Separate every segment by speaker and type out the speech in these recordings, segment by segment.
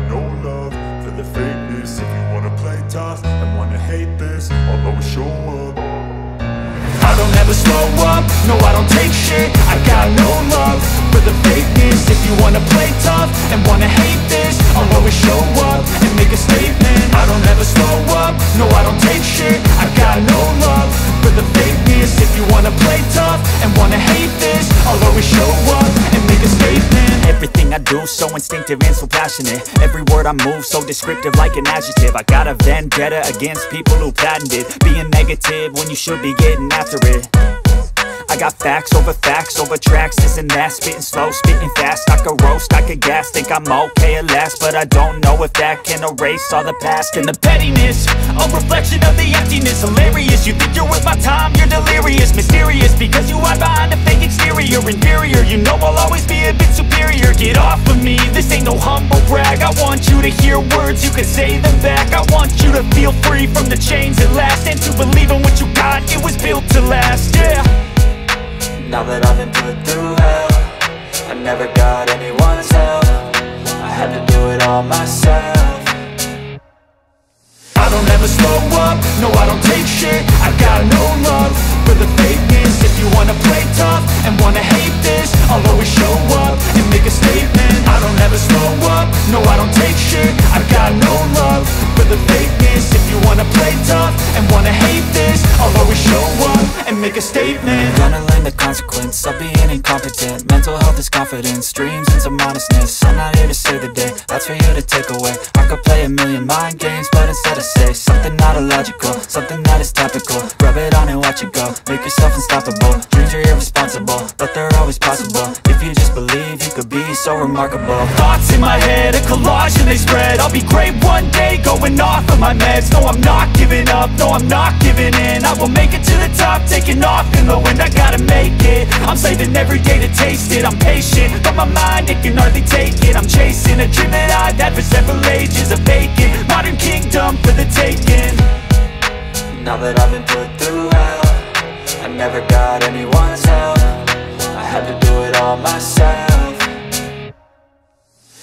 Speaker 1: no love for the fakeness. If you wanna play tough and wanna hate this, I'll always show up. I don't ever slow up, no I don't take shit. I got no love for the fakeness. If you wanna play tough and wanna hate this, I'll always show up and make a statement. I don't ever slow up, no I don't take shit. I got no love for the fakeness. If you wanna play tough and wanna hate this, I'll always show up and make a statement.
Speaker 2: Everything I do so instinctive and so passionate. Every word I move so descriptive like an adjective. I got a vendetta against people who patented being negative when you should be getting after it. I got facts over tracks, this and that. Spitting slow, spitting fast. I could roast, I could gas. Think I'm okay at last, but I don't know if that can erase all the past. And the pettiness, a reflection of the emptiness. Hilarious, you think you're worth my time, you're delirious. Mysterious, because you hide behind a fake exterior. Inferior, you know I'll always be a bit superior. Get off of me, this ain't no humble brag. I want you to hear words, you can say them back. I want you to feel free from the chains that last, and to believe in what you got, it was built to last, yeah.
Speaker 3: Now that I've been put through hell, I never got anyone's help. I had to do it all myself.
Speaker 1: I don't ever slow up, no I don't take shit. I got no love for the fakeness. If you wanna play tough and wanna hate this, I'll always show up and make a statement. I don't ever slow up, no I don't take shit. I got no love for the fakeness. If you wanna play tough and wanna hate this, I'll always show up and make a statement.
Speaker 3: Gonna learn the consequence of being incompetent. Mental health is confidence, dreams and some honestness. I'm not here to save the day, that's for you to take away. I could play a million mind games, but instead I say something not illogical, something that is topical. Rub it on and watch it go, make yourself unstoppable. Dreams are irresponsible, but they're always possible. If you just believe, you could be so remarkable.
Speaker 2: Thoughts in my head, a collage and they spread. I'll be great one day, going off of my meds. No, I'm not giving up, no, I'm not giving in. I will make it to the top, taking off in the wind. I gotta make it, I'm saving every day to taste it. I'm patient, but my mind, it can hardly take it. I'm chasing a dream that I've had for several ages. A vacant, modern kingdom for the taking.
Speaker 3: Now that I've been put through hell, I never got anyone's help. I had to do it all myself.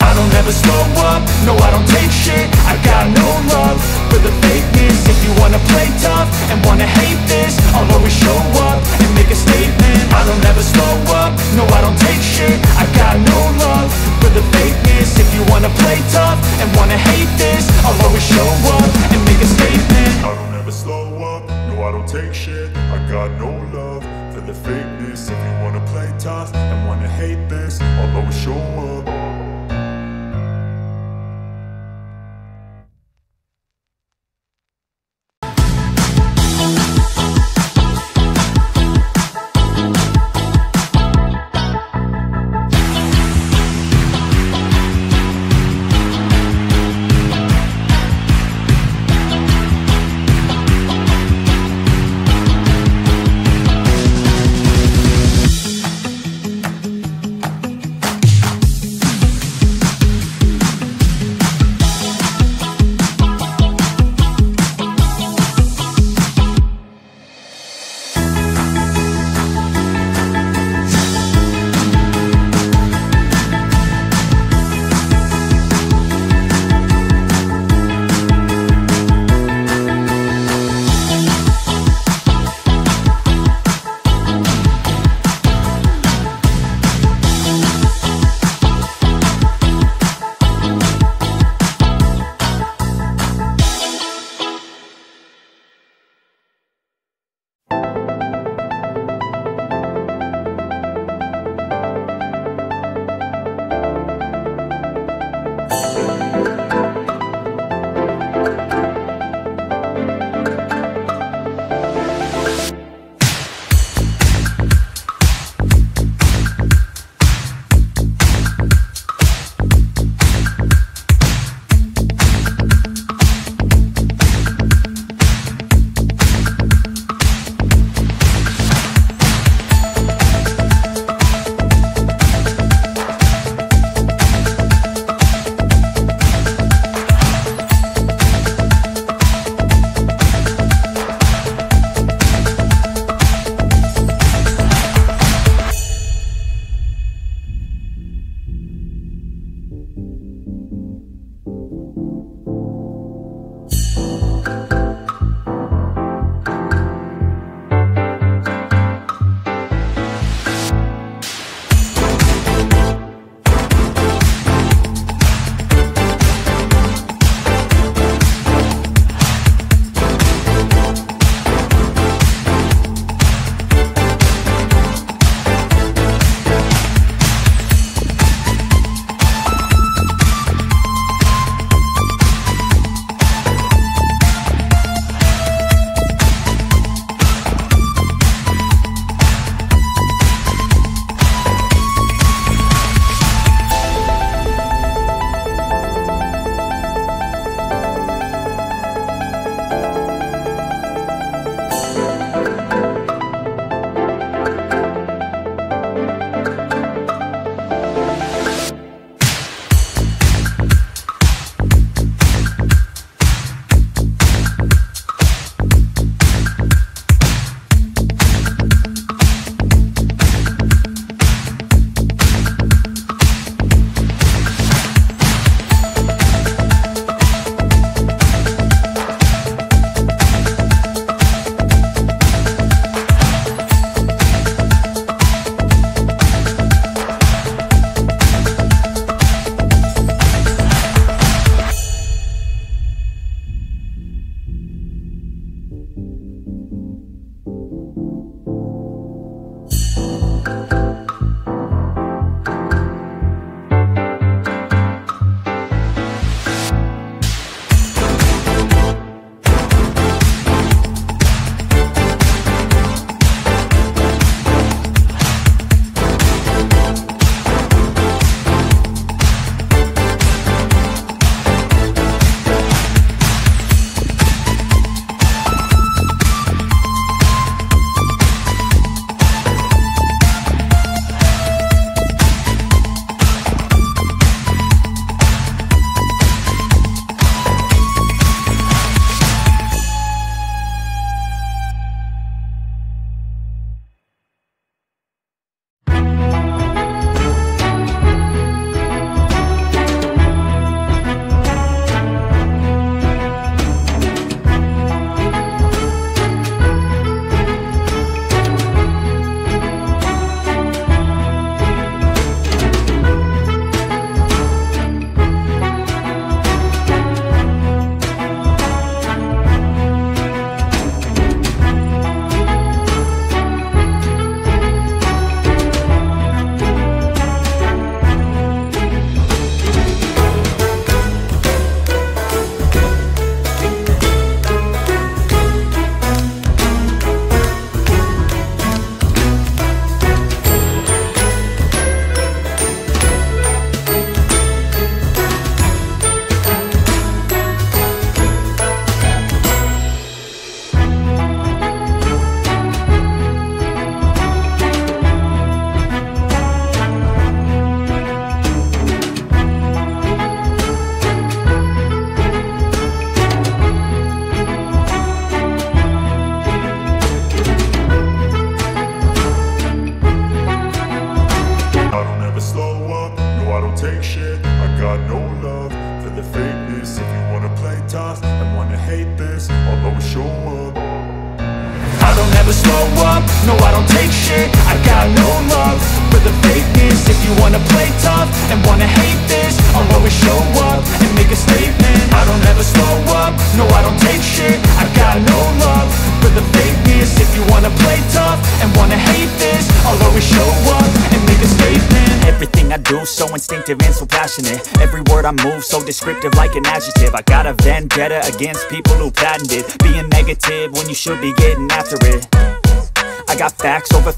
Speaker 1: I don't ever slow up, no I don't take shit. I got no love for the fakeness. If you wanna play tough and wanna hate this, I'll always show up and make a statement. I don't ever slow up, no I don't take shit. I got no love for the fakeness. If you wanna play tough and wanna hate this, I'll always show up and make a statement. I don't ever slow up, no I don't take shit. I got no love for the fakeness. If you wanna play tough and wanna hate this, I'll always show up. never slow up, no I don't take shit. I got no love for the fakeness. If you wanna play tough and wanna hate this, I'll always show up and make a statement. I don't ever slow up, no I don't take shit. I got no love for the fakeness. If you wanna play tough and wanna hate this, I'll always show up and make a statement.
Speaker 2: Everything I do so instinctive and so passionate. Every word I move so descriptive like an adjective. I got a vendetta against people who patented being negative when you should be getting after it. I got facts over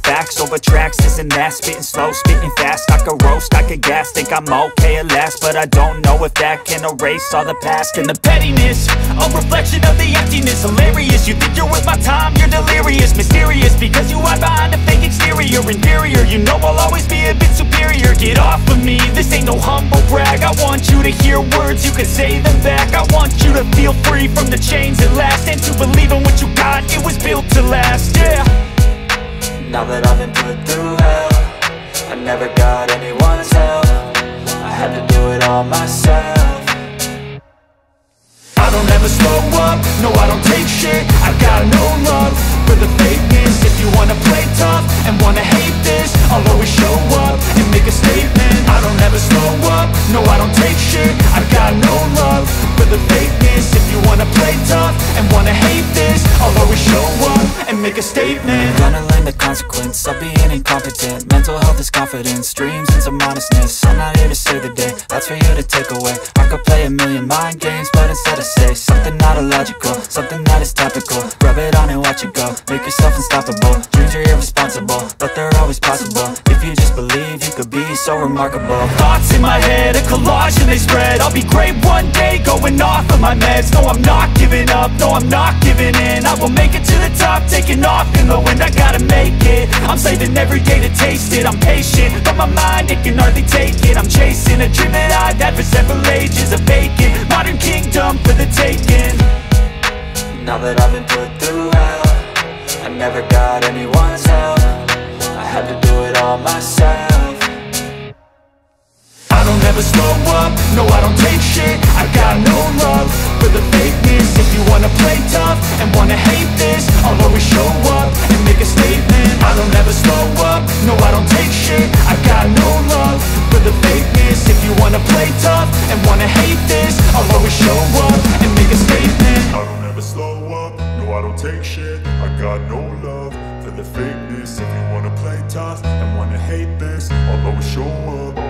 Speaker 2: tracks, this and that. Spitting slow, spitting fast. I could roast, I could gas. Think I'm okay at last, but I don't know if that can erase all the past. And the pettiness, a reflection of the emptiness. Hilarious, you think you're worth my time, you're delirious. Mysterious, because you hide behind a fake exterior. Inferior, you know I'll always be a bit superior. Get off of me, this ain't no humble brag. I want you to hear words, you can say them back. I want you to feel free from the chains at last, and to believe in what you got, it was built to last, yeah.
Speaker 3: Now that I've been put through hell, I never got anyone's help. I had to do it all myself.
Speaker 1: I don't ever slow up, no I don't take shit. I got no love for the fakeness. If you wanna play tough and wanna hate this, I'll always show up and make a statement. I don't ever slow up, no I don't take shit. I got no love for the fakeness. If you wanna play tough and wanna hate this, I'll always show up and make a statement.
Speaker 3: Gonna learn the consequence of being incompetent. Mental health is confidence, dreams and some honestness. I'm not here to save the day, that's for you to take away. I could play a million mind games, but instead I say something not illogical, something that is topical. Rub it on and watch it go, make yourself unstoppable. Dreams are irresponsible, but they're always possible. If you just believe, you could be so remarkable.
Speaker 1: Thoughts in my head, a collage and they spread. I'll be great one day, going off of my meds. No, I'm not giving up, no, I'm not giving in. I will make it to the top, taking off in the wind. I gotta make it, I'm saving every day to taste it. I'm patient, but my mind, it can hardly take it. I'm chasing a dream that I've had for several ages. A vacant, modern kingdom for the taking.
Speaker 3: Now that I've been put through hell, I never got anyone's help. I had to do it all myself.
Speaker 1: I don't ever slow up, no I don't take shit. I got no love for the fakeness. If you wanna play tough and wanna hate this, I'll always show up and make a statement. I don't ever slow up, no I don't take shit. I got no love for the fakeness. If you wanna play tough and wanna hate this, I'll always show up and make a statement.
Speaker 4: I don't ever slow up, no I don't take shit. I got no love for the fakeness. If you wanna play tough and wanna hate this, I'll always show up